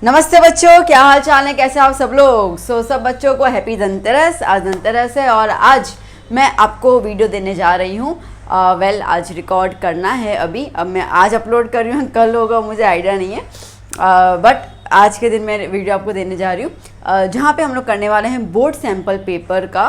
नमस्ते बच्चों, क्या हाल चाल है, कैसे आप सब लोग। सब बच्चों को हैप्पी धनतेरस। आज धनतेरस है और आज मैं आपको वीडियो देने जा रही हूँ। आज रिकॉर्ड करना है अब मैं आज अपलोड कर रही हूँ, कल होगा मुझे आइडिया नहीं है, बट आज के दिन मैं वीडियो आपको देने जा रही हूँ जहाँ पे हम लोग करने वाले हैं बोर्ड सैम्पल पेपर का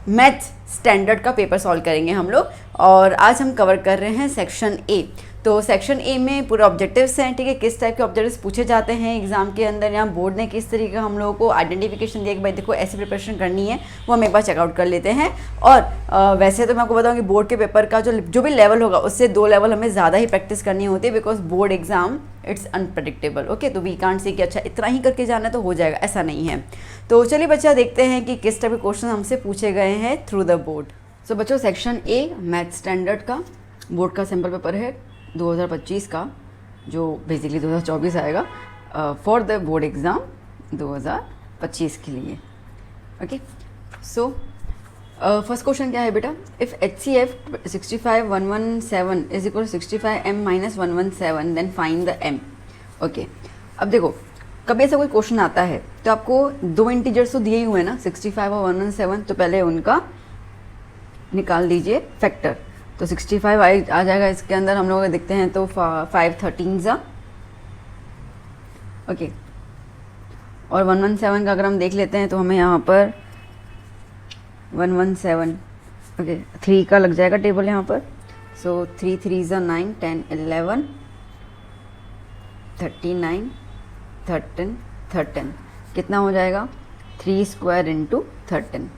मैथ स्टैंडर्ड का पेपर सॉल्व करेंगे हम लोग। और आज हम कवर कर रहे हैं सेक्शन ए। तो सेक्शन ए में पूरे ऑब्जेक्टिव्स हैं, ठीक है, किस टाइप के ऑब्जेक्टिव्स पूछे जाते हैं एग्जाम के अंदर, यहाँ बोर्ड ने किस तरीके का हम लोगों को आइडेंटिफिकेशन दिया कि भाई देखो ऐसी प्रिपरेशन करनी है, वो हम एक बार चेकआउट कर लेते हैं। और वैसे तो मैं आपको बताऊँ कि बोर्ड के पेपर का जो भी लेवल होगा उससे 2 लेवल हमें ज़्यादा ही प्रैक्टिस करनी होती है, because board exam it's unpredictable. Okay, तो वी कांट से कि अच्छा इतना ही करके जाना तो हो जाएगा, ऐसा नहीं है। तो चलिए बच्चा देखते हैं कि किस टाइप के क्वेश्चन हमसे पूछे गए हैं थ्रू द बोर्ड। सो बच्चों, सेक्शन ए मैथ स्टैंडर्ड का बोर्ड का सैम्पल पेपर है 2025 का, जो बेसिकली 2024 आएगा फॉर द बोर्ड एग्ज़ाम 2025 के लिए। ओके, सो फर्स्ट क्वेश्चन क्या है बेटा, if HCF 65117 is equal 65m minus 117 then find the m। Okay, अब देखो कभी ऐसा कोई क्वेश्चन आता है तो आपको 2 इंटीजर्स तो दिए ही हुए ना, 65 और 117, तो पहले उनका निकाल दीजिए फैक्टर। तो 65 आ जाएगा इसके अंदर, हम लोग देखते हैं तो 5 13 ज़ा, ओके। और 117 का अगर हम देख लेते हैं तो हमें यहाँ पर 117, ओके, 3 का लग जाएगा टेबल यहाँ पर। सो 3 3 ज़ा 9 10 11 39 13 कितना हो जाएगा 3 स्क्वायर इंटू 13।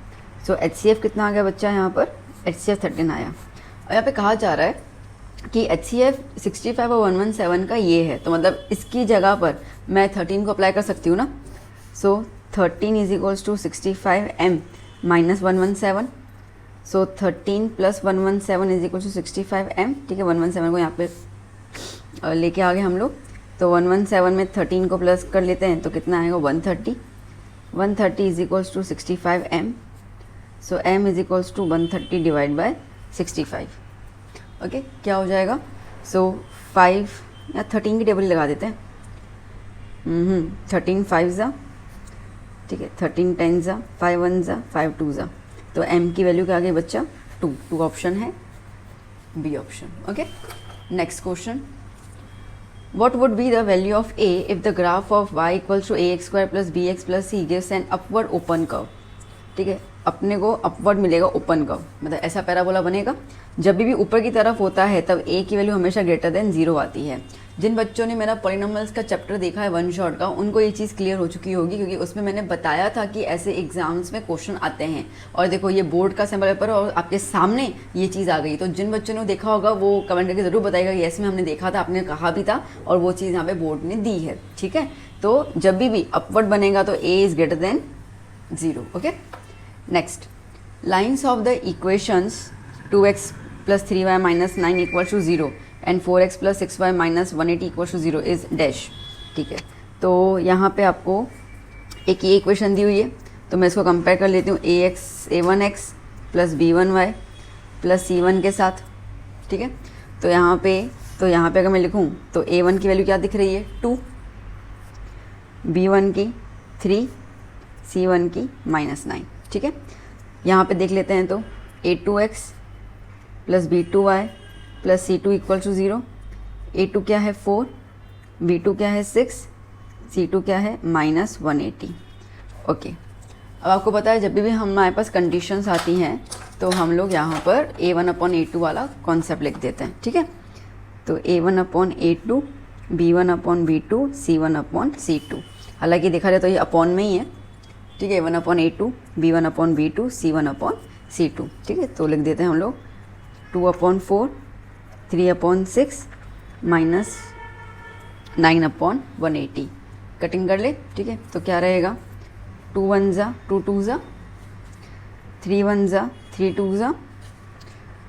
सो HCF कितना आ गया बच्चा, यहाँ पर HCF 13 आया। और यहाँ पे कहा जा रहा है कि HCF 65 और 117 का ये है, तो मतलब इसकी जगह पर मैं 13 को अप्लाई कर सकती हूँ ना। So 13 is equals to 65m minus 117। So 13 plus 117 is equal to 65m, ठीक है। 117 को यहाँ पे लेके आ गए हम लोग, तो 117 में 13 को प्लस कर लेते हैं तो कितना आएगा 130। 130 is equals to 65m। So m is equals to 130 divide by 65। Okay, क्या हो जाएगा, सो 5 या 13 की टेबल लगा देते हैं। 13 5 ज़ा, ठीक है, 13 10 ज़ा, 5 1 ज़ा, 5 2 ज़ा। तो m की वैल्यू क्या आ गई बच्चा 2 ऑप्शन है B option. Okay, next question, what would be the value of a if the graph of y equals to ax square plus bx plus c gives an upward open curve। ठीक है, अपने को upward मिलेगा open curve, मतलब ऐसा parabola बनेगा। जब भी ऊपर की तरफ होता है तब a की वैल्यू हमेशा ग्रेटर देन 0 आती है। जिन बच्चों ने मेरा पॉलिनोमियल्स का चैप्टर देखा है वन शॉट का, उनको ये चीज़ क्लियर हो चुकी होगी, क्योंकि उसमें मैंने बताया था कि ऐसे एग्जाम्स में क्वेश्चन आते हैं। और देखो ये बोर्ड का सैम्पल पेपर और आपके सामने ये चीज़ आ गई, तो जिन बच्चों ने देखा होगा वो कमेंट करके ज़रूर बताएगा कि ऐसे में हमने देखा था, आपने कहा भी था, और वो चीज़ यहाँ पे बोर्ड ने दी है, ठीक है। तो जब भी अपवर्ड बनेगा तो a is greater than 0। Okay, next, lines of the equations 2x plus 3y minus 9 equals to 0 and 4x plus 6y minus 180 equals to 0 is dash। ठीक है, तो यहाँ पे आपको एक ये इक्वेशन दी हुई है, तो मैं इसको कंपेयर कर लेती हूँ a1x plus b1y plus c1 के साथ, ठीक है। तो यहाँ पे अगर मैं लिखूँ तो a1 की वैल्यू क्या दिख रही है 2, b1 की 3, c1 की -9, ठीक है। यहाँ पे देख लेते हैं तो a2x plus b2y plus c2 equal to 0। a2 क्या है 4, b2 क्या है 6, c2 क्या है -180। ओके, अब आपको पता है जब भी हमारे पास कंडीशंस आती हैं तो हम लोग यहाँ पर a1/a2 वाला कॉन्सेप्ट लिख देते हैं, ठीक है। तो a1/a2, b1/b2, c1/c2। हालांकि देखा जाए तो ये अपॉन में ही है, ठीक है, 1/a2, b1/b2, c1/c2, ठीक है। तो लिख देते हैं हम लोग 2/4, 3/6 माइनस 9/180। कटिंग कर ले, ठीक है। तो क्या रहेगा 2 1 ज़ा 2 2 ज़ा, 3 1 ज़ा 3 2 ज़ा,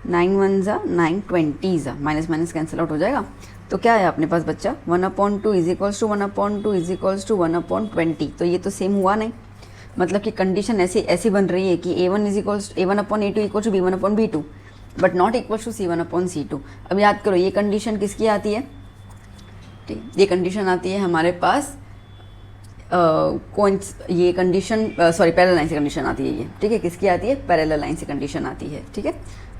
9 1 ज़ा 9 20 ज़ा, माइनस माइनस कैंसिल आउट हो जाएगा। तो क्या है अपने पास बच्चा 1/2 is equals to 1/2 is equals to 1/20। तो ये तो सेम हुआ नहीं, मतलब कि कंडीशन ऐसी बन रही है कि a1 is equals a1/a2 equal to b1/b2 but not equal to c1/c2। अब याद करो ये कंडीशन किसकी आती है, ठीक, ये कंडीशन आती है हमारे पास ये कंडीशन पैरेलल लाइन से कंडीशन आती है ये, ठीक है। किसकी आती है? पैरेलल लाइन से कंडीशन आती है, ठीक है।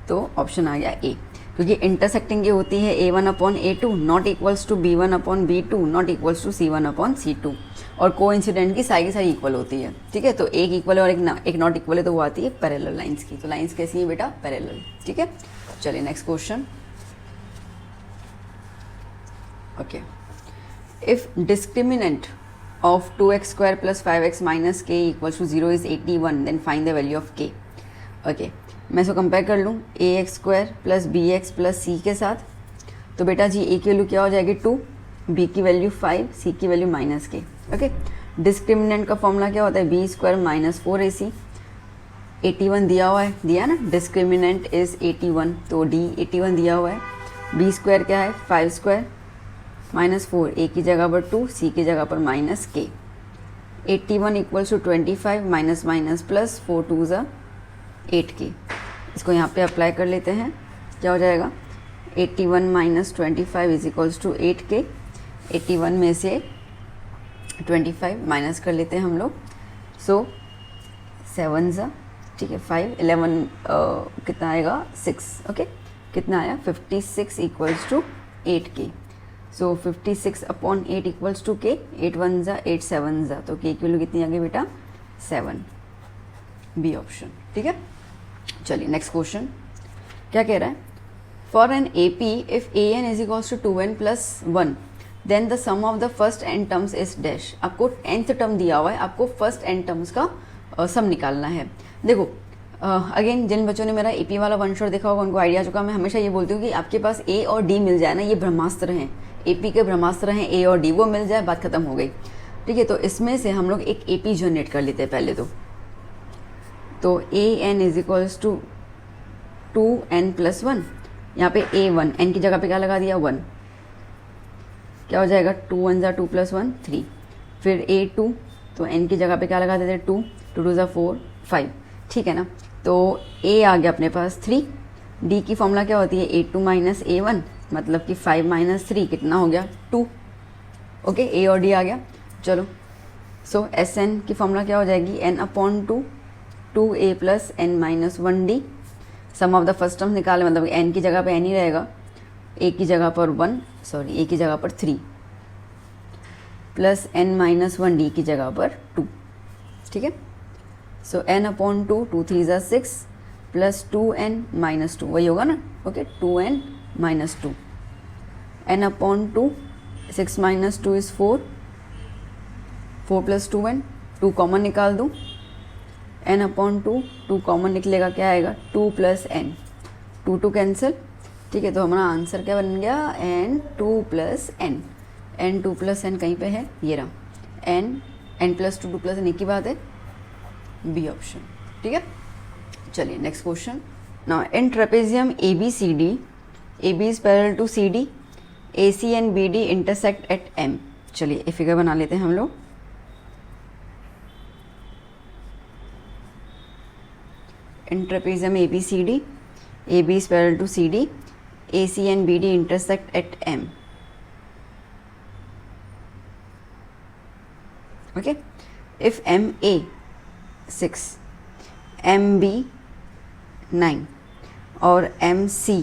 तो ऑप्शन आ गया ए, क्योंकि इंटरसेक्टिंग ये होती है A1/A2 not equals to B1/B2 not equals to C1/C2, और कोइंसिडेंट की सारी इक्वल होती है, ठीक है। तो एक इक्वल है और एक नॉट इक्वल है, तो वो आती है पैरेलल लाइंस की। तो लाइंस कैसी है बेटा? पैरेलल, ठीक है। चलिए next question. Okay, if discriminant of 2x square plus 5x minus k equals to 0 is 81, then find the value of k. Okay, मैं इसको कंपेयर कर लूँ ax square plus bx plus c के साथ, तो बेटा जी a की वैल्यू क्या हो जाएगी? 2, b की वैल्यू 5, c की value minus k। Okay, discriminant का फॉर्मूला क्या होता है? b square minus 4ac। 81 दिया हुआ है, दिया ना, डिस्क्रिमिनेंट इज 81, तो d 81 दिया हुआ है। b स्क्वायर क्या है? 5 स्क्वायर माइनस 4, ए की जगह पर 2, सी की जगह पर minus k. 81 equals to 25 minus minus plus 4 2 ज़ा 8k। इसको यहाँ पे अप्लाई कर लेते हैं, क्या हो जाएगा? 81 minus 25 is equals to 8k। 81 में से 25 माइनस कर लेते हैं हम लोग, सो 7 ज़ा, ठीक है, 5 11 कितना आएगा? 6। ओके, कितना आया? 56 equals to 8k। So 56/8 equals to k. 8 1 ज़ा 8 7 ज़ा, तो के की वैल्यू कितनी आ गई बेटा? 7, बी ऑप्शन, ठीक है। चलिए नेक्स्ट क्वेश्चन क्या कह रहा है? For an A P if a n is equals to 2n plus 1 then the sum of the first n terms is dash. आपको nth टर्म दिया हुआ है, आपको फर्स्ट एन टर्म्स का सम निकालना है। देखो अगेन जिन बच्चों ने मेरा एपी वाला वन शॉट देखा होगा उनको आइडिया चुका। मैं हमेशा ये बोलती हूँ कि आपके पास ए और डी मिल जाए ना, ये ब्रह्मास्त्र हैं, एपी के ब्रह्मास्त्र हैं ए और डी, वो मिल जाए बात खत्म हो गई, ठीक है। तो इसमें से हम लोग एक एपी जनरेट कर लेते हैं पहले तो a n is equals to 2n plus 1। यहाँ पे A1 n की जगह पे क्या लगा दिया? 1, क्या हो जाएगा? 2 1 ज़ा 2 प्लस 1 3। फिर A2, तो n की जगह पे क्या लगा देते? 2 2 2 ज़ा 4 5, ठीक है ना। तो A आ गया अपने पास 3। D की फॉर्मूला क्या होती है? A2 माइनस A1, मतलब कि 5 माइनस 3 कितना हो गया? 2। ओके, A और D आ गया। चलो, सो Sn की फॉर्मूला क्या हो जाएगी? n/2 2a plus n minus 1d। Sum of the first term निकाले, मतलब n की जगह पे n ही रहेगा, a की जगह पर 1, a की जगह पर 3 प्लस n माइनस 1d की जगह पर 2, ठीक है। सो n/2 2 3 ज़ा 6 प्लस 2n माइनस 2, वही होगा ना। Okay, 2n minus 2, n/2 6 minus 2 is 4, 4 plus 2n, 2 common निकाल दूँ, n/2 2 कॉमन निकलेगा, क्या आएगा? 2 प्लस n, 2 2 कैंसिल, ठीक है। तो हमारा आंसर क्या बन गया? n2 plus n। n2 plus n कहीं पे है? ये रहा, n प्लस 2 2 प्लस n, एक ही बात है, बी ऑप्शन, ठीक है। चलिए next question. Now in trapezium ABCD, AB is parallel to CD, AC and BD intersect at M। चलिए ये फिगर बना लेते हैं हम लोग। In trapezium ABCD, AB is parallel to CD, AC and BD intersect at M. Okay, if MA 6, MB 9 और MC,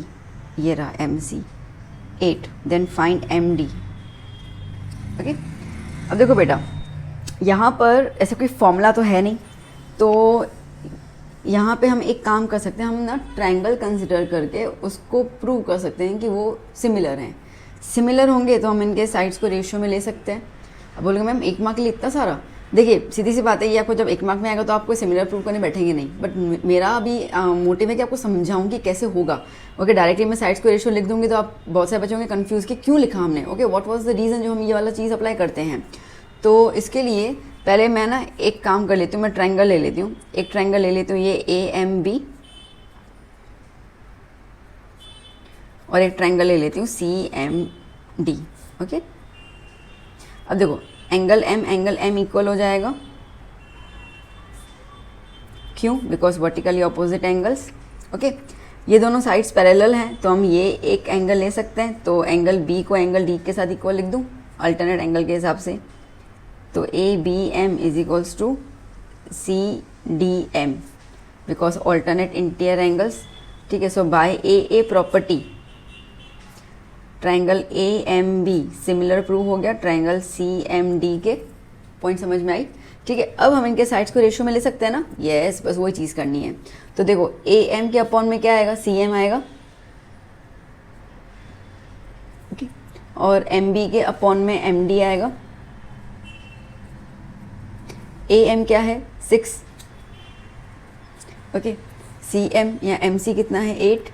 ये रहा MC 8, then find MD. Okay, अब देखो बेटा, यहाँ पर ऐसा कोई फॉर्मूला तो है नहीं, तो यहाँ पे हम एक काम कर सकते हैं, हम ना ट्रायंगल कंसिडर करके उसको प्रूव कर सकते हैं कि वो सिमिलर हैं। सिमिलर होंगे तो हम इनके साइड्स को रेशियो में ले सकते हैं। अब बोलोगे मैम 1 मार्क के लिए इतना सारा? देखिए सीधी सी बात है, ये आपको जब 1 मार्क में आएगा तो आपको सिमिलर प्रूव करने बैठेंगे नहीं, बट मेरा अभी मोटिव है कि आपको समझाऊँ कि कैसे होगा। ओके, डायरेक्टली मैं साइड्स को रेशियो लिख दूँगी तो आप बहुत सारे बच्चे होंगे कन्फ्यूज़ कि क्यों लिखा हमने। Okay, what was the reason जो हम ये वाला चीज़ अप्लाई करते हैं। तो इसके लिए पहले मैं ना एक काम कर लेती हूँ, मैं ट्रायंगल ले लेती हूँ, एक ट्रायंगल ले लेती हूँ, ये AMB, और एक ट्रायंगल ले लेती हूँ CMD। ओके, अब देखो एंगल M इक्वल हो जाएगा, क्यों? Because vertically opposite angles. Okay, ये दोनों साइड्स पैरेलल हैं, तो हम ये एक एंगल ले सकते हैं, तो एंगल B को एंगल D के साथ इक्वल लिख दूँ अल्टरनेट एंगल के हिसाब से। तो A B M is equals to C D M because alternate interior angles, ठीक है। So by A property triangle A M B similar prove हो गया ट्राइंगल सी एम डी के। पॉइंट समझ में आई, ठीक है। अब हम इनके साइड्स को रेशियो में ले सकते हैं ना, यस, बस वही चीज़ करनी है। तो देखो ए एम के अपॉन में क्या आएगा, सी एम आएगा, ओके, और एम बी के अपॉन में एम डी आएगा। ए एम क्या है 6, ओके, सी एम या एम सी कितना है 8,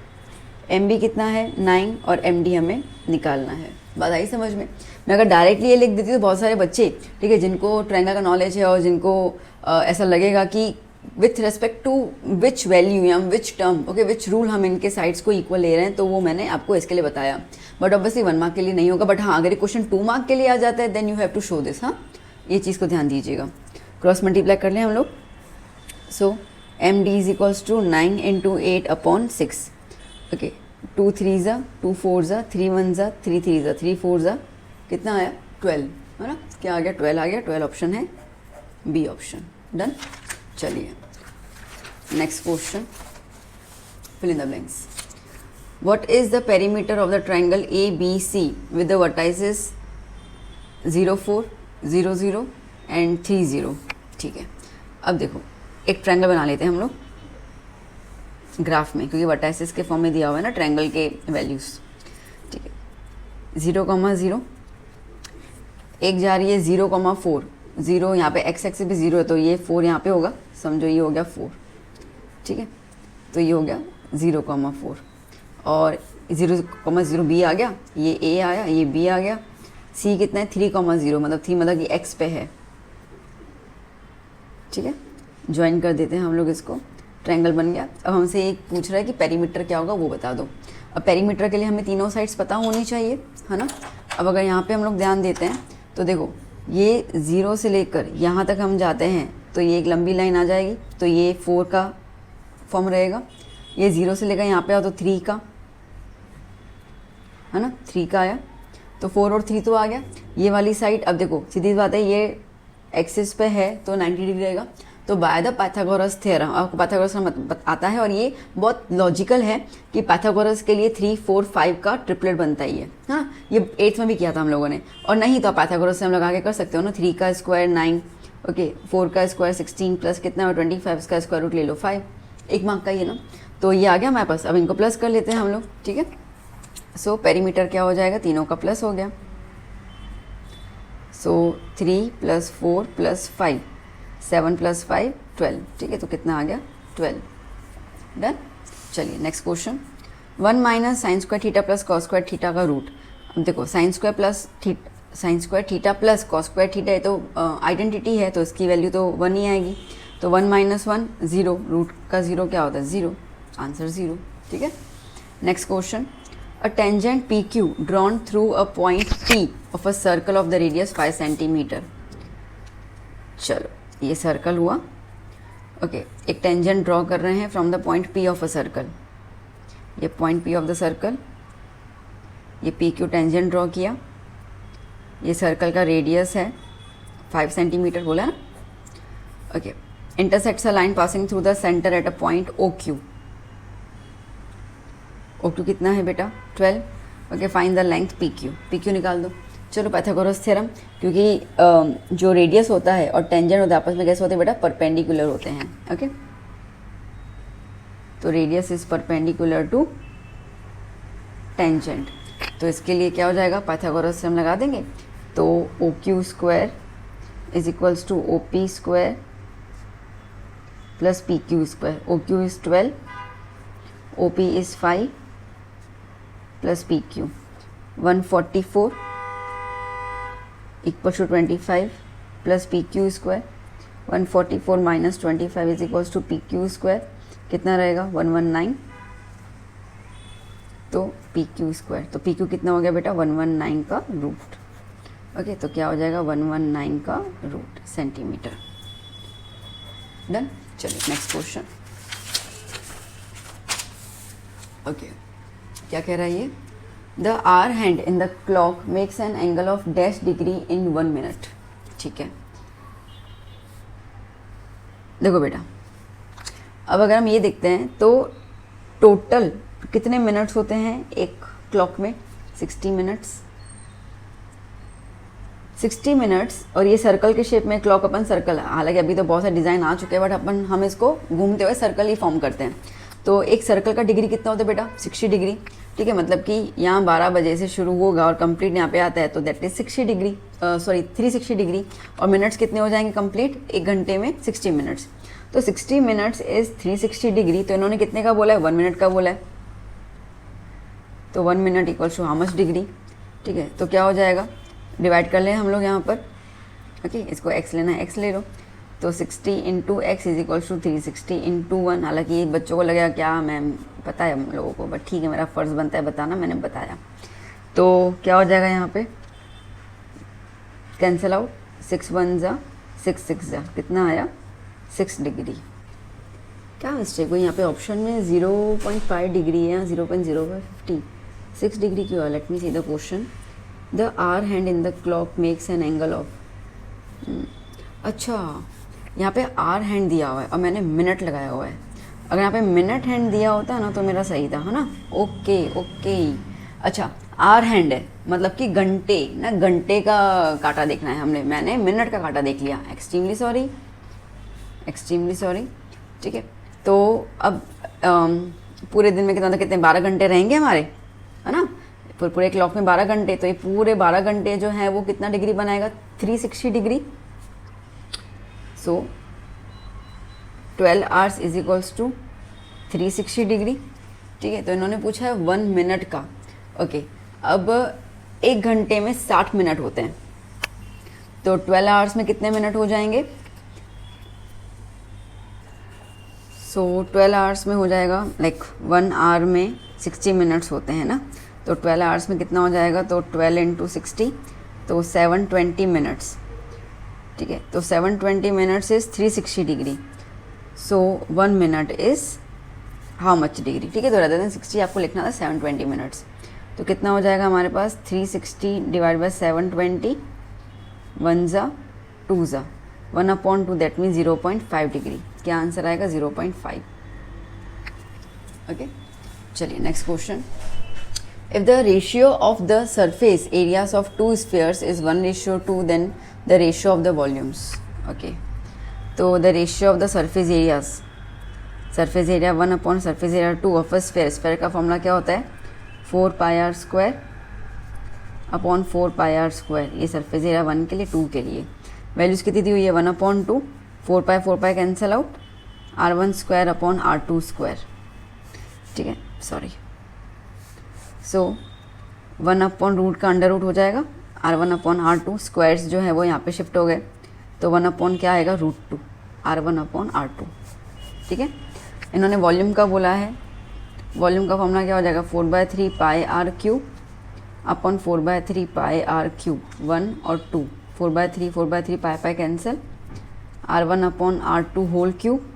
एम बी कितना है 9 और एम डी हमें निकालना है। बात आई समझ में। मैं अगर डायरेक्टली ये लिख देती तो बहुत सारे बच्चे, ठीक है, जिनको ट्रायंगल का नॉलेज है और जिनको ऐसा लगेगा कि with respect to which value या which term, okay, which rule हम इनके साइड्स को इक्वल ले रहे हैं, तो वो मैंने आपको इसके लिए बताया। बट ऑब्वियसली 1 मार्क के लिए नहीं होगा, बट हाँ, अगर ये क्वेश्चन 2 मार्क के लिए आ जाता है then you have to show this. हाँ, ये चीज़ को ध्यान दीजिएगा। क्रॉस मल्टीप्लाई कर लें हम लोग। So M D is equals to 9 into 8 upon 6, okay, 2 3 ज़ा 2 4 ज़ा 3 1 ज़ा 3 3 ज़ा 3 4 ज़ा कितना आया 12, है ना, क्या आ गया 12 आ गया। 12 ऑप्शन है बी ऑप्शन। डन। चलिए next question, fill in the blanks. What is the perimeter of the triangle A B C with the vertices 0 4 0 0 and 3 0, ठीक है। अब देखो एक ट्रायंगल बना लेते हैं हम लोग ग्राफ में, क्योंकि वर्टाइसेस के फॉर्म में दिया हुआ है ना ट्रायंगल के वैल्यूज़, ठीक है। 0 0 एक जा रही है 0 4, 0 यहाँ पे एक्स एक्सिस भी 0 है तो ये 4 यहाँ पे होगा, समझो ये हो गया 4, ठीक है। तो ये हो गया 0 4 और 0 0 बी आ गया, ये ए आया, ये बी आ गया। सी कितना है 3 0, मतलब 3 मतलब कि एक्स पे है, ठीक है। ज्वाइन कर देते हैं हम लोग इसको, ट्रायंगल बन गया। अब हमसे एक पूछ रहा है कि पेरीमीटर क्या होगा वो बता दो। अब पेरीमीटर के लिए हमें तीनों साइड्स पता होनी चाहिए, है ना। अब अगर यहाँ पे हम लोग ध्यान देते हैं तो देखो ये 0 से लेकर यहाँ तक हम जाते हैं तो ये एक लंबी लाइन आ जाएगी, तो ये 4 का फॉर्म रहेगा। ये 0 से लेकर यहाँ पे आओ तो 3 का, है ना, 3 का आया, तो 4 और 3 तो आ गया। ये वाली साइड अब देखो सीधी बात है, ये एक्सिस पे है तो 90 डिग्री रहेगा। तो बाय द पाइथागोरस थ्योरम, आपको पाइथागोरस का आता है और ये बहुत लॉजिकल है कि पाइथागोरस के लिए 3 4 5 का ट्रिपलेट बनता ही है। हाँ, ये 8th में भी किया था हम लोगों ने। और नहीं तो पाइथागोरस से हम लोग आगे कर सकते हो ना, 3 का स्क्वायर 9, ओके, 4 का स्क्वायर 16 प्लस कितना है 25 का स्क्वायर रूट ले लो 5, 1 मार्क का ही है ना। तो ये आ गया हमारे पास। अब इनको प्लस कर लेते हैं हम लोग, ठीक है। सो पेरीमीटर क्या हो जाएगा, तीनों का प्लस हो गया। सो 3 + 4 + 5, 7 + 5 12, ठीक है। तो कितना आ गया 12। डन। चलिए next question. 1 - sin² theta + cos² theta का रूट। अब देखो sin² थीटा + cos² थीटा, ये तो आइडेंटिटी है तो इसकी वैल्यू तो 1 ही आएगी। तो 1 - 1 0, रूट का 0 क्या होता है 0, आंसर 0, ठीक है। Next question. A tangent PQ drawn through a point P of a circle of the radius 5 centimeter। चलो ये सर्कल हुआ, ओके। एक टेंजेंट ड्रॉ कर रहे हैं from the point P of a circle. ये point P of the circle, ये PQ tangent draw किया। ये सर्कल का रेडियस है 5 सेंटीमीटर बोला ना, okay. Intersects a line passing through the centre at a point OQ। OQ कितना है बेटा 12, okay. Find the length PQ, PQ निकाल दो। चलो पाइथागोरस थ्योरम, क्योंकि जो रेडियस होता है और टेंजेंट होता है आपस में कैसे होते हैं बेटा, परपेंडिकुलर होते हैं, ओके। तो radius is perpendicular to tangent, तो इसके लिए क्या हो जाएगा, पाइथागोरस थ्योरम लगा देंगे। तो OQ² is equals to OP² + PQ²। OQ is 12, OP is 5 + PQ, 144 equals to 25 + PQ²। 144 - 25 is equals to PQ², कितना रहेगा 119। तो PQ², तो PQ कितना हो गया बेटा 119 का रूट, ओके। तो क्या हो जाएगा 119 का रूट सेंटीमीटर। डन। चलिए नेक्स्ट क्वेश्चन, ओके। क्या कह रहा है ये, the hour hand in the clock makes an angle of dash degree in 1 minute, ठीक है। देखो बेटा, अब अगर हम ये देखते हैं तो टोटल कितने मिनट्स होते हैं एक क्लॉक में? 60 मिनट्स। 60 मिनट्स, और ये सर्कल के शेप में क्लॉक अपन सर्कल है, हालांकि अभी तो बहुत सारे डिज़ाइन आ चुके हैं, बट हम इसको घूमते हुए सर्कल ही फॉर्म करते हैं। तो एक सर्कल का डिग्री कितना होता है बेटा? 60 डिग्री। ठीक है, मतलब कि यहाँ 12 बजे से शुरू होगा और कंप्लीट यहाँ पे आता है, तो that is 60 degree, sorry 360 degree. और मिनट्स कितने हो जाएंगे कंप्लीट? एक घंटे में 60 मिनट्स। तो 60 मिनट्स इज 360 डिग्री। तो इन्होंने कितने का बोला है? 1 मिनट का बोला है। तो 1 minute equals to how much degree? ठीक है, तो क्या हो जाएगा? डिवाइड कर लें हम लोग यहाँ पर। ओके, इसको x लेना है, x ले लो। तो 60 into x is equals to 360 into 1। हालांकि ये बच्चों को लगेगा क्या मैम, पता है हम लोगों को, बट ठीक है, मेरा फ़र्ज़ बनता है बताना, मैंने बताया। तो क्या हो जाएगा यहाँ पे? कैंसिल आउट, 6 1 जा 6 6 जा, कितना आया? 6 डिग्री। क्या मिस्टेक हुई यहाँ पे? ऑप्शन में 0.5 डिग्री है, 0.0550। 6 डिग्री क्यों है? Let me see the question. The hour hand in the clock makes an angle of, अच्छा यहाँ पे आर हैंड दिया हुआ है और मैंने मिनट लगाया हुआ है। अगर यहाँ पे मिनट हैंड दिया होता ना तो मेरा सही था, है ना? ओके ओके, अच्छा आर हैंड है मतलब कि घंटे ना, घंटे का काटा देखना है हमने, मैंने मिनट का काटा देख लिया। Extremely sorry, extremely sorry. ठीक है, तो अब पूरे दिन में कितने 12 घंटे रहेंगे हमारे, है ना? पूरे क्लॉक में 12 घंटे, तो ये पूरे 12 घंटे जो है वो कितना डिग्री बनाएगा? 360 degree. So 12 hours is equals to 360 degree. ठीक है, तो इन्होंने पूछा है 1 मिनट का। ओके, अब 1 घंटे में 60 मिनट होते हैं, तो 12 आवर्स में कितने मिनट हो जाएंगे? सो 12 आवर्स में हो जाएगा, लाइक 1 आवर में 60 मिनट्स होते हैं ना, तो 12 आवर्स में कितना हो जाएगा? तो 12 इंटू 60, तो 720 मिनट्स। ठीक है, तो 720 minutes is 360 degree. So 1 minute is how much degree? ठीक है, तो रहते हैं 60 आपको लिखना था, 720 मिनट्स। तो कितना हो जाएगा हमारे पास? 360 डिवाइड बाई 720, 1 जा 2 जा 1/2, दैट मीन 0.5 डिग्री। क्या आंसर आएगा? 0.5। ओके, चलिए next question. If the ratio of the surface areas of two spheres is 1:2, then the ratio of the volumes. Okay, तो the ratio of the surface areas, surface area 1 surface area 2 of a sphere. Sphere का formula क्या होता है? 4πr² upon 4πr²। ये surface area 1 के लिए, 2 के लिए वैल्यूज़ कितनी दी हुई है? 1/2, 4π cancel out, r1² upon r2²। ठीक है, सॉरी। सो 1/रूट का अंडर रूट हो जाएगा, r1/r2। स्क्वायर्स जो है वो यहाँ पे शिफ्ट हो गए, तो 1/ क्या आएगा? √2, r1/r2। ठीक है, इन्होंने वॉल्यूम का बोला है। वॉल्यूम का फॉर्मूला क्या हो जाएगा? 4/3 πr³ अपॉन 4/3 πr³। 1 और 2, 4/3 π cancel, r1/r2 whole cube,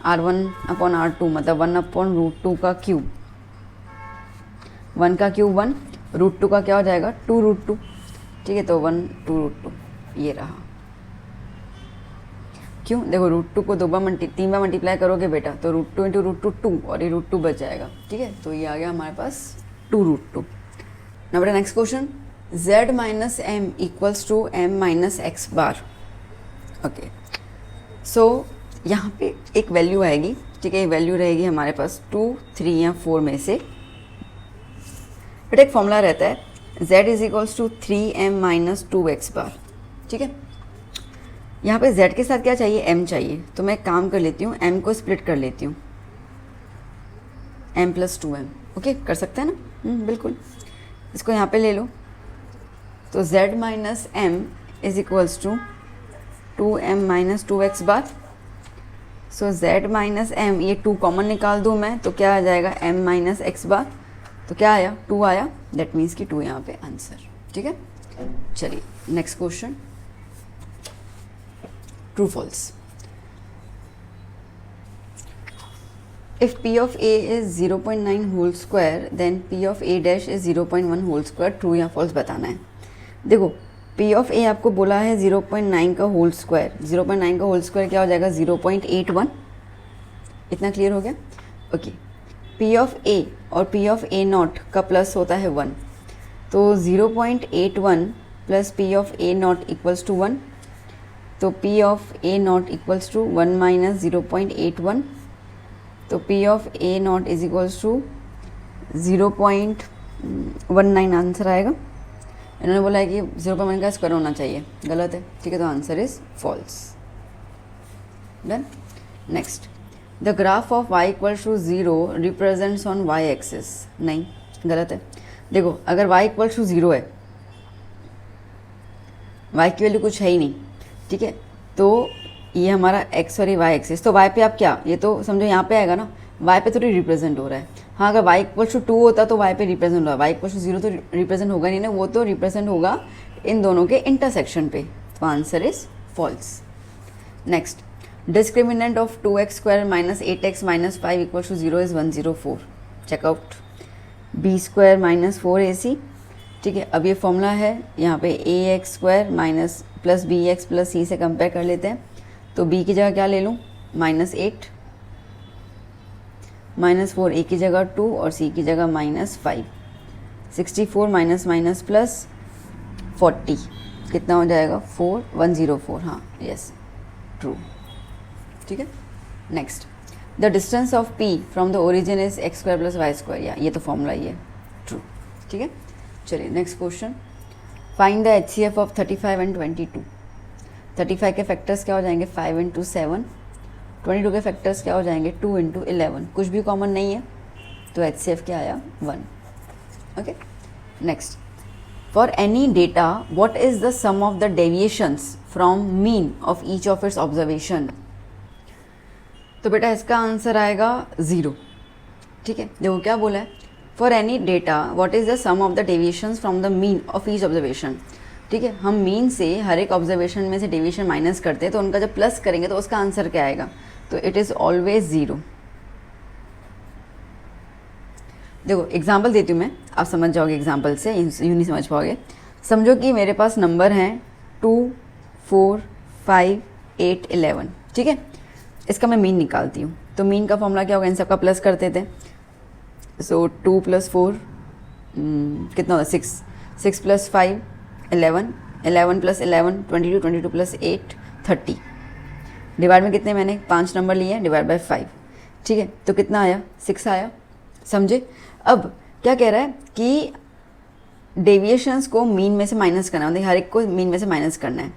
r1/r2 मतलब 1/√2 का क्यूब। 1 का क्यूब 1, √2 का क्या हो जाएगा? 2√2। ठीक है, तो 1 2√2 ये रहा। क्यों? देखो √2 को 3 बार मल्टीप्लाई करोगे बेटा, तो √2 इंटू √2 2, और ये √2 बच जाएगा। ठीक है, तो ये आ गया हमारे पास 2√2। नाउ बेटा next question, z minus m equals to m minus x bar. Okay, so यहाँ पे एक वैल्यू आएगी। ठीक है, ये वैल्यू रहेगी हमारे पास 2, 3 या 4 में से। बट एक फॉर्मूला रहता है z is equals to 3m minus 2x bar. ठीक है, यहाँ पे z के साथ क्या चाहिए? m चाहिए, तो मैं एक काम कर लेती हूँ, m को स्प्लिट कर लेती हूँ, m + 2m। ओके, कर सकते हैं ना? बिल्कुल, इसको यहाँ पे ले लो, तो z minus m is equals to 2m minus 2x bar. So z minus m, ये 2 कॉमन निकाल दूँ मैं, तो क्या आ जाएगा? m माइनस x बार। तो क्या आया? 2 आया, दैट मीन्स कि 2 यहाँ पे आंसर। ठीक है, चलिए next question, true false. If p of a is 0.9 whole square, then p of a dash is 0.1 whole square. True या फॉल्स बताना है। देखो पी ऑफ ए आपको बोला है 0.9 का होल स्क्वायर, 0.9 का होल स्क्वायर क्या हो जाएगा 0.81, इतना क्लियर हो गया। ओके, पी ऑफ ए और पी ऑफ ए नॉट का प्लस होता है 1, तो 0.81 plus P of A not equals to 1, तो P of A not equals to 1 minus 0.81, तो P of A not is equals to 0.19 answer आएगा। इन्होंने बोला है कि 0.1 का स्क्वायर होना चाहिए, गलत है, ठीक है, तो answer is false. Done. Next, the graph of y equals to 0 represents on y axis, नहीं, गलत है। देखो, अगर y इक्वल्स टू 0 है, y की वैल्यू कुछ है ही नहीं, ठीक है, तो ये हमारा x और ये y एक्सिस, तो y पे आप क्या, ये तो समझो यहाँ पे आएगा ना, y पे थोड़ी रिप्रेजेंट हो रहा है। हाँ, अगर y इक्वल्स टू 2 होता तो y पे रिप्रेजेंट होगा, y इक्वल्स टू 0 तो रिप्रेजेंट होगा नहीं ना, वो तो रिप्रेजेंट होगा इन दोनों के इंटरसेक्शन पे, तो answer is false. Next, discriminant of 2x square minus 8x minus 5 equals to 0 is 104, check out. b square minus 4ac, ठीक है, अब ये फॉर्मूला है, यहाँ पे ax square minus plus bx plus c से कंपेयर कर लेते हैं, तो b की जगह क्या ले लूँ, -8, -4 a की जगह 2 और c की जगह -5, 64 माइनस माइनस प्लस 40 कितना हो जाएगा 104, हाँ, यस, ट्रू, ठीक है। Next, the distance of p from the origin is x square plus y square, या ये तो फॉर्मूला ही है, ट्रू, ठीक है। चलिए next question, find the HCF of 35 and 22। 35 के फैक्टर्स क्या हो जाएंगे 5 इंटू 7, 22 के फैक्टर्स क्या हो जाएंगे 2 इंटू 11, कुछ भी कॉमन नहीं है, तो HCF क्या आया 1। Okay, next, for any data what is the sum of the deviations from mean of each of its observation. तो बेटा इसका आंसर आएगा 0, ठीक है। देखो क्या बोला है, for any data what is the sum of the deviations from the mean of each observation, ठीक है। हम मीन से हर एक ऑब्जर्वेशन में से डेविएशन माइनस करते हैं, तो उनका जब प्लस करेंगे तो उसका आंसर क्या आएगा, तो इट इज़ ऑलवेज 0। देखो एग्जाम्पल देती हूँ मैं, आप समझ जाओगे एग्जाम्पल से, यूँ नहीं समझ पाओगे। समझो कि मेरे पास नंबर हैं 2, 4, 5, 8, 11, ठीक है। इसका मैं मीन निकालती हूँ, तो मीन का फॉर्मूला क्या होगा, इन सबका प्लस करते थे, सो 2 + 4 कितना होता है 6, 6 + 5 11, 11 + 11 22, 22 + 8 30, डिवाइड में कितने मैंने 5 नंबर लिए हैं, डिवाइड बाय 5, ठीक है, तो कितना आया 6 आया, समझे। अब क्या कह रहा है कि डेविएशंस को मीन में से माइनस करना है, मतलब हर एक को मीन में से माइनस करना है,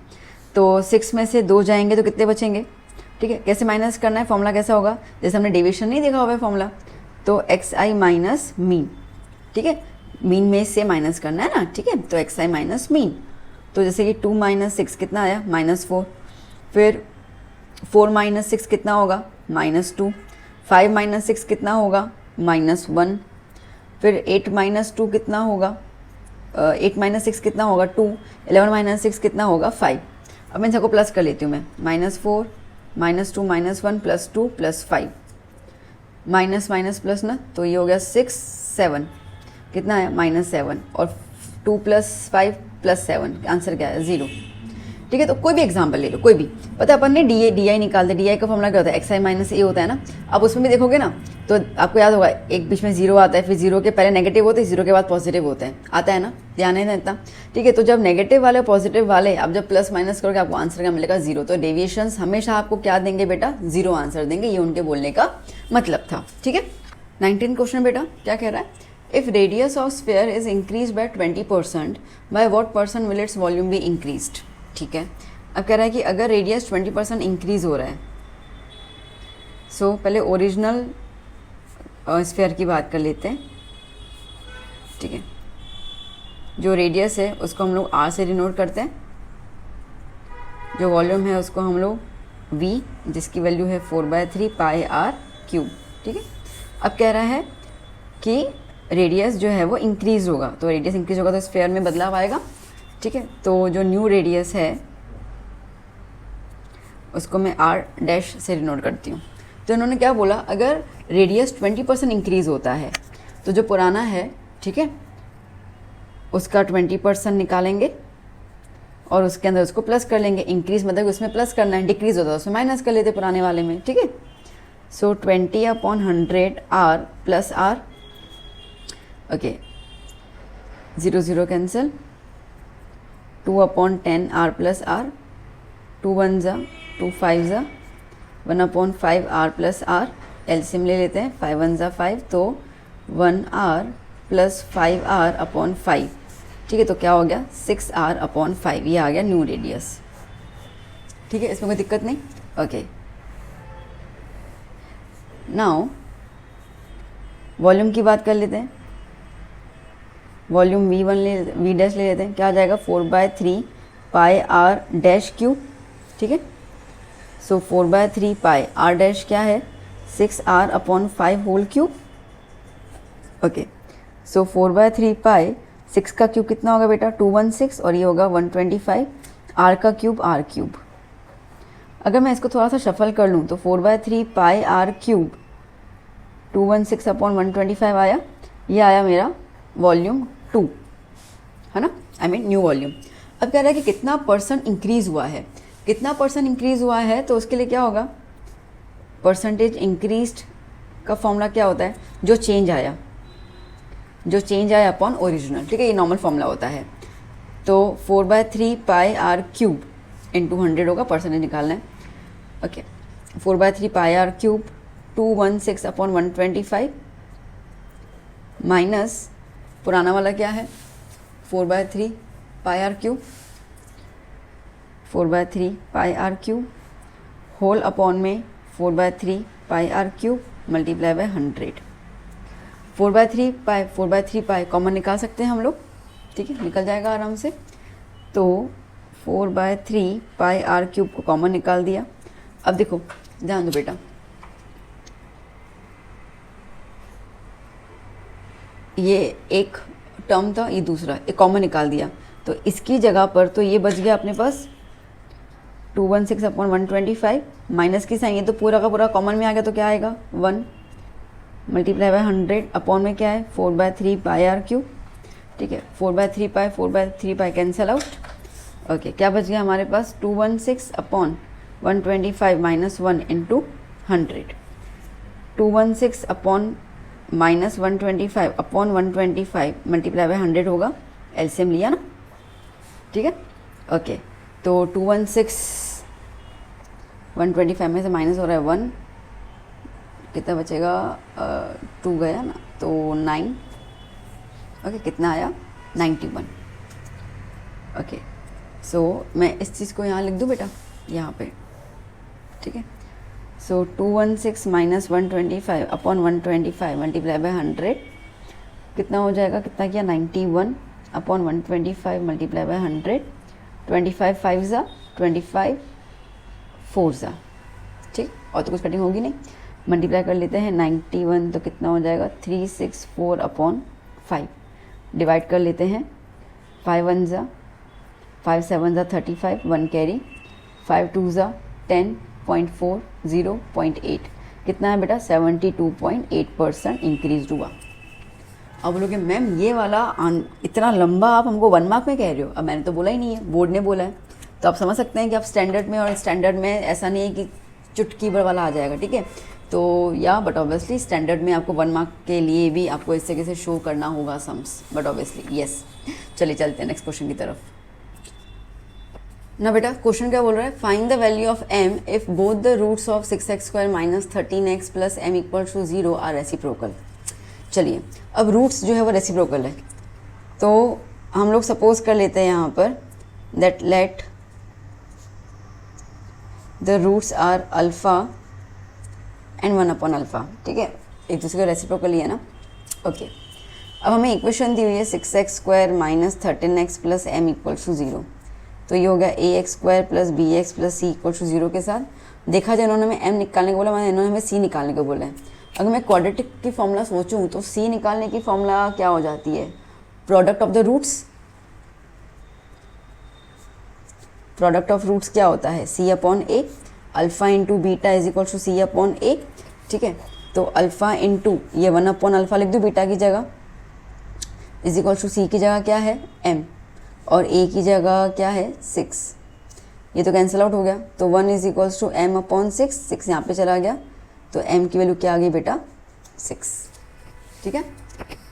तो 6 में से 2 जाएंगे तो कितने बचेंगे, ठीक है। कैसे माइनस करना है, फॉर्मूला कैसा होगा, जैसे हमने डेविएशन नहीं देखा हुआ है फॉर्मूला, तो xi माइनस मीन, ठीक है, मीन में से माइनस करना है ना, ठीक है, तो xi माइनस मीन, तो जैसे कि 2 - 6 कितना आया -4, फिर 4 - 6 कितना होगा -2, 5 - 6 कितना होगा -1, फिर 8 - 2 कितना होगा 8 - 6 कितना होगा 2, 11 - 6 कितना होगा 5। अब मैं सबको प्लस कर लेती हूँ मैं, -4 -2 -1 +2 +5, माइनस माइनस प्लस ना, तो ये हो गया 6 7, कितना है -7, और 2 + 5 + 7, आंसर क्या है 0, ठीक है। तो कोई भी एग्जांपल ले लो, कोई भी, पता है अपन ने डी आई निकालते, डी आई का फॉर्मूला क्या होता है, xi - a होता है ना। अब उसमें भी देखोगे ना, तो आपको याद होगा एक बीच में 0 आता है, फिर 0 के पहले नेगेटिव होते हैं, 0 के बाद पॉजिटिव होते हैं, आता है ना, ध्यान है ना इतना, ठीक है। तो जब नेगेटिव वाले पॉजिटिव वाले आप जब प्लस माइनस करोगे आपको आंसर क्या मिलेगा 0। तो डेविएशंस हमेशा आपको क्या देंगे बेटा, 0 आंसर देंगे, ये उनके बोलने का मतलब था, ठीक है। 19 क्वेश्चन बेटा क्या कह रहा है, if radius of sphere is increase by 20%, by what percent will its volume be increased, ठीक है। अब कह रहा है कि अगर रेडियस 20% इंक्रीज हो रहा है, सो पहले ओरिजिनल स्फीयर की बात कर लेते हैं, ठीक है। जो रेडियस है उसको हम लोग r से डिनोट करते हैं, जो वॉल्यूम है उसको हम लोग v, जिसकी वैल्यू है 4/3 πr³, ठीक है। अब कह रहा है कि रेडियस जो है वो इंक्रीज होगा, तो रेडियस इंक्रीज होगा तो स्फीयर में बदलाव आएगा, ठीक है। तो जो न्यू रेडियस है उसको मैं r' से डिनोट करती हूँ। तो इन्होंने क्या बोला, अगर रेडियस 20% इंक्रीज होता है तो जो पुराना है, ठीक है, उसका 20% निकालेंगे, और उसके अंदर उसको प्लस कर लेंगे। इंक्रीज मतलब उसमें प्लस करना है, डिक्रीज होता है उसमें माइनस कर लेते पुराने वाले में, ठीक है। सो 20/100 R plus R, okay, 0 0 cancel, 2/10 R plus R, 2 1 जा 2 5 जा 1/5 R प्लस R, एलसीएम ले लेते हैं, 5 1 जा 5 तो 1R प्लस 5R/5, ठीक है। तो क्या हो गया 6R/5, ये आ गया न्यू रेडियस, ठीक है, इसमें कोई दिक्कत नहीं, ओके। नाउ वॉल्यूम की बात कर लेते हैं। वॉल्यूम V डैश ले लेते हैं, क्या आ जाएगा 4/3 पाई R डैश क्यूब, ठीक है। सो 4/3 पाई R डैश क्या है 6R/5 होल क्यूब, ओके। सो 4/3 पाई 6 का क्यूब कितना होगा बेटा 216 और ये होगा 125, R का क्यूब R क्यूब। अगर मैं इसको थोड़ा सा शफल कर लूँ तो 4/3 पाई R क्यूब 216/125 आया, ये आया मेरा वॉल्यूम 2, है ना, आई मीन न्यू वॉल्यूम। अब कह रहा है कि कितना परसेंट इंक्रीज़ हुआ है, कितना परसेंट इंक्रीज़ हुआ है, तो उसके लिए क्या होगा, परसेंटेज इंक्रीज्ड का फॉर्मूला क्या होता है, जो चेंज आया अपॉन ओरिजिनल, ठीक है, ये नॉर्मल फॉर्मूला होता है। तो 4/3 पाई R क्यूब इंटू 100 होगा, परसेंटेज निकालना है, ओके। 4/3 पाई R क्यूब 216/125 माइनस पुराना वाला क्या है 4/3 पाई R क्यूब, 4/3 पाई R क्यूब होल अपॉन में 4/3 पाई R cube multiply by 100। 4/3 pi common निकाल सकते हैं हम लोग, ठीक है, निकल जाएगा आराम से। तो 4/3 पाई R क्यूब को कॉमन निकाल दिया। अब देखो ध्यान दो बेटा, ये एक टर्म था, ये दूसरा, एक कॉमन निकाल दिया, तो इसकी जगह पर तो ये बच गया अपने पास 216/125 माइनस की साइन, ये तो पूरा का पूरा कॉमन में आ गया, तो क्या आएगा 1 मल्टीप्लाई बाय 100 अपॉन में क्या है 4/3 पाई R क्यूब, ठीक है। 4/3 पाई कैंसिल आउट, ओके। क्या बच गया हमारे पास 216/125 minus 1 into 100, 216 upon minus 125 upon 125 multiply by 100 होगा, एलसीएम लिया ना, ठीक है, ओके। तो 216 125 में से माइनस हो रहा है 1, कितना बचेगा 2 गया ना, तो 9, ओके, कितना आया 91, ओके। सो मैं इस चीज़ को यहाँ लिख दूँ बेटा, यहाँ पे, ठीक है। सो 216 माइनस 125 अपॉन 125 मल्टीप्लाई बाय 100 कितना हो जाएगा, कितना किया 91 अपॉन 125 मल्टीप्लाई बाय 100, 25 5 ज़ा 25 4 ज़ा, ठीक, और तो कुछ कटिंग होगी नहीं, मल्टीप्लाई कर लेते हैं 91 तो कितना हो जाएगा 364/5, डिवाइड कर लेते हैं 5 1 ज़ा 5 7 ज़ा 35, 1 कैरी, 5 2 ज़ा 10.4 0.8, कितना है बेटा 72.8% इंक्रीज हुआ। अब बोलोगे मैम ये वाला इतना लंबा आप हमको 1 मार्क में कह रहे हो, अब मैंने तो बोला ही नहीं है, बोर्ड ने बोला है, तो आप समझ सकते हैं कि आप स्टैंडर्ड में, और स्टैंडर्ड में ऐसा नहीं है कि चुटकी भर वाला आ जाएगा, ठीक है। तो या बट ऑब्वियसली स्टैंडर्ड में आपको 1 मार्क के लिए भी आपको इस तरीके से शो करना होगा सम्स, बट ऑब्वियसली यस। चलिए चलते हैं नेक्स्ट क्वेश्चन की तरफ ना बेटा। क्वेश्चन क्या बोल रहा है, find the value of m if both the roots of 6x² minus 13x plus m equal to 0 are reciprocal. चलिए अब रूट्स जो है वो रेसिप्रोकल है, तो हम लोग सपोज कर लेते हैं यहाँ पर that let the roots are alpha and 1/अल्फ़ा, ठीक है, एक दूसरे का रेसिप्रोकल ही है ना, ओके। अब हमें इक्वेशन दी हुई है 6x² minus 13x plus m equal to 0, तो ये हो गया ax² plus bx plus c equal to 0 के साथ। देखा जाए इन्होंने हमें m निकालने को बोला, मैंने इन्होंने हमें c निकालने को बोला है। अगर मैं क्वाड्रेटिक की फॉर्मूला सोचूं तो c निकालने की फॉर्मूला क्या हो जाती है, product of the roots, product of roots क्या होता है c/a, alpha into beta is equal to c/a, ठीक है। तो अल्फ़ा इंटू ये 1/अल्फ़ा लिख दूँ बीटा की जगह, इज इक्वल टू c की जगह क्या है m, और ए की जगह क्या है 6, ये तो कैंसिल आउट हो गया, तो 1 is equals to m upon 6, 6 यहाँ पे चला गया, तो m की वैल्यू क्या आ गई बेटा 6। ठीक है,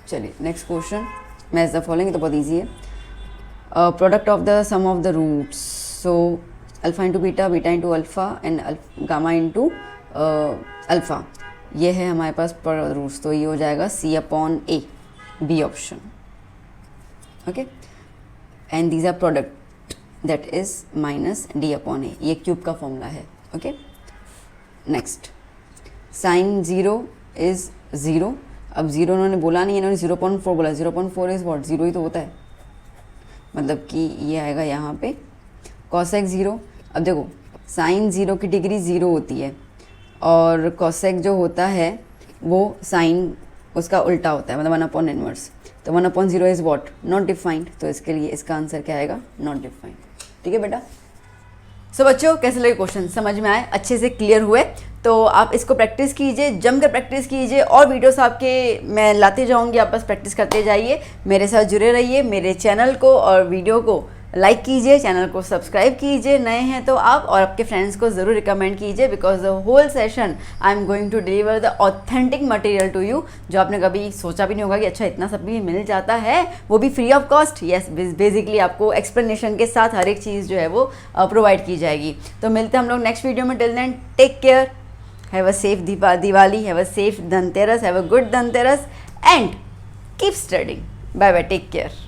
चलिए next question, match the following, तो बहुत ईजी है। Product of the sum of the roots, so alpha into beta, beta into alpha and gamma into alpha, ये है हमारे पास रूट्स, तो ये हो जाएगा c upon a, B option. Okay, and these are product that is minus d upon a, ये cube का formula है। ओके, नेक्स्ट साइन 0 इज 0, अब 0 उन्होंने बोला नहीं, इन्होंने 0.4 बोला, 0.4 इज व्हाट, 0 ही तो होता है, मतलब कि ये आएगा यहाँ पे कॉसेक 0। अब देखो साइन 0 की डिग्री 0 होती है और कॉसेक जो होता है वो साइन उसका उल्टा होता है, मतलब 1 अपॉन इनवर्स, तो 1 upon 0 is what, not defined, तो इसके लिए इसका आंसर क्या आएगा, नॉट डिफाइंड। ठीक है बेटा। सो बच्चों कैसे लगे क्वेश्चन, समझ में आए, अच्छे से क्लियर हुए, तो आप इसको प्रैक्टिस कीजिए, जमकर प्रैक्टिस कीजिए, और वीडियोस आपके मैं लाते जाऊंगी, आप बस प्रैक्टिस करते जाइए, मेरे साथ जुड़े रहिए, मेरे चैनल को और वीडियो को लाइक कीजिए, चैनल को सब्सक्राइब कीजिए, नए हैं तो आप, और आपके फ्रेंड्स को ज़रूर रिकमेंड कीजिए, because the whole session I am going to deliver the authentic material to you, जो आपने कभी सोचा भी नहीं होगा कि अच्छा इतना सब भी मिल जाता है, वो भी free of cost. Yes, basically आपको एक्सप्लेनेशन के साथ हर एक चीज़ जो है वो प्रोवाइड की जाएगी। तो मिलते हैं हम लोग नेक्स्ट वीडियो में, till then take care, have a safe Diwali, have a safe Dhanteras, have a good Dhanteras, and keep studying. Bye bye, take care.